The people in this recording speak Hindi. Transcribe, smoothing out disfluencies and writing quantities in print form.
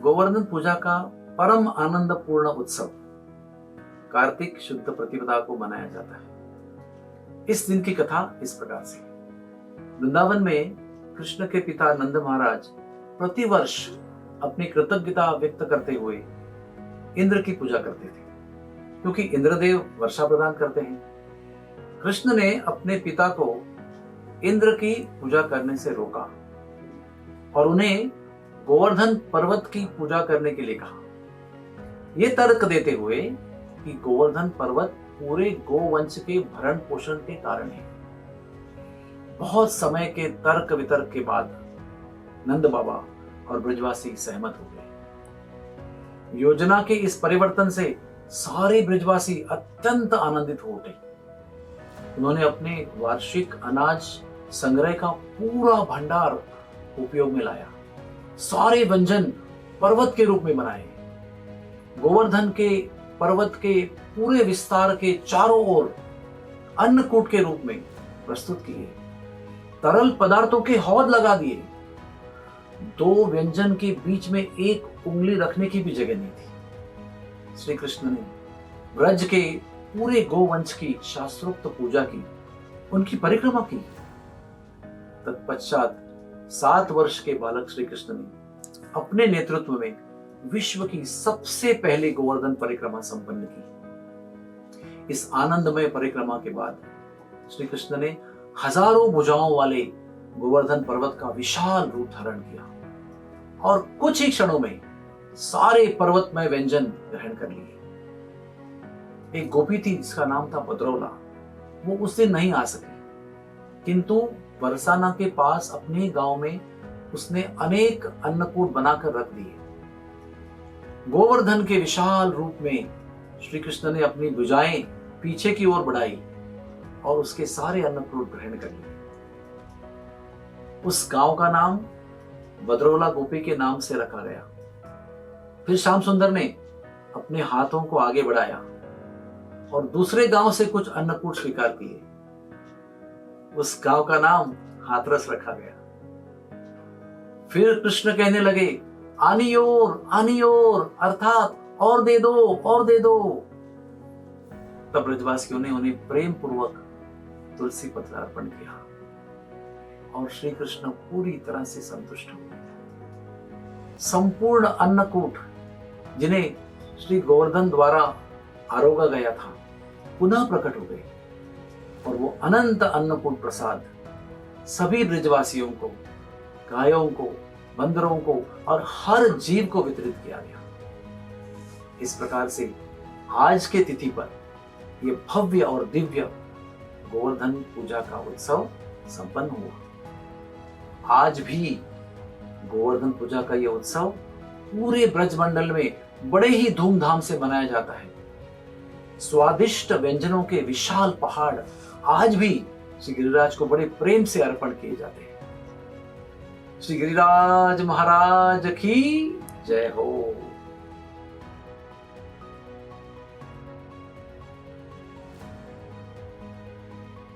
गोवर्धन पूजा का परम आनंद पूर्ण उत्सव कार्तिक शुद्ध प्रतिपदा को मनाया जाता है। इस दिन की कथा इस प्रकार से। वृंदावन में कृष्ण के पिता नंद महाराज प्रतिवर्ष अपनी कृतज्ञता व्यक्त करते हुए इंद्र की पूजा करते थे, क्योंकि इंद्रदेव वर्षा प्रदान करते हैं। कृष्ण ने अपने पिता को इंद्र की पूजा करने से रोका और उन्हें गोवर्धन पर्वत की पूजा करने के लिए कहा, ये तर्क देते हुए कि गोवर्धन पर्वत पूरे गोवंश के भरण पोषण के कारण है। बहुत समय के तर्क वितर्क के बाद नंद बाबा और ब्रजवासी सहमत हो गए। योजना के इस परिवर्तन से सारे ब्रजवासी अत्यंत आनंदित हो उठे। उन्होंने अपने वार्षिक अनाज संग्रह का पूरा भंडार उपयोग में लाया। सारे व्यंजन पर्वत के रूप में बनाए। गोवर्धन के पर्वत के पूरे विस्तार के चारों ओर अन्नकूट के रूप में प्रस्तुत किए। तरल पदार्थों के हौद लगा दिए। दो व्यंजन के बीच में एक उंगली रखने की भी जगह नहीं थी। श्री कृष्ण ने ब्रज के पूरे गोवंश की शास्त्रोक्त पूजा की, उनकी परिक्रमा की। तत्पश्चात 7 वर्ष के बालक श्री कृष्ण ने अपने नेतृत्व में विश्व की सबसे पहली गोवर्धन परिक्रमा संपन्न की। इस आनंदमय परिक्रमा के बाद श्री कृष्ण ने हजारों भुजाओं वाले गोवर्धन पर्वत का विशाल रूप धारण किया और कुछ ही क्षणों में सारे पर्वतमय व्यंजन ग्रहण कर लिए। एक गोपी थी जिसका नाम था भद्रौला। वो उस दिन नहीं आ सकी, किंतु बरसाना के पास अपने गांव में उसने अनेक अन्नकूट बनाकर रख दिए। गोवर्धन के विशाल रूप में श्री कृष्ण ने अपनी भुजाएं पीछे की ओर बढ़ाई और उसके सारे अन्नकूट ग्रहण कर लिए। उस गांव का नाम भद्रौला गोपी के नाम से रखा गया। फिर श्याम सुंदर ने अपने हाथों को आगे बढ़ाया और दूसरे गांव से कुछ अन्नकूट स्वीकार किए। उस गांव का नाम हाथरस रखा गया। फिर कृष्ण कहने लगे, आनी ओर, अर्थात और दे दो, और दे दो। तब ब्रजवासियों ने उन्हें प्रेम पूर्वक तुलसी पत्र अर्पण किया और श्री कृष्ण पूरी तरह से संतुष्ट हो गए। संपूर्ण अन्नकूट जिन्हें श्री गोवर्धन द्वारा आरोगा गया था पुनः प्रकट हो गए और वो अनंत अन्नकूट प्रसाद सभी ब्रजवासियों को, गायों को, बंदरों को और हर जीव को वितरित किया गया। इस प्रकार से आज के तिथि पर यह भव्य और दिव्य गोवर्धन पूजा का उत्सव संपन्न हुआ। आज भी गोवर्धन पूजा का यह उत्सव पूरे ब्रजमंडल में बड़े ही धूमधाम से मनाया जाता है। स्वादिष्ट व्यंजनों के विशाल पहाड़ आज भी श्री गिरिराज को बड़े प्रेम से अर्पण किए जाते हैं। श्री गिरिराज महाराज की जय हो।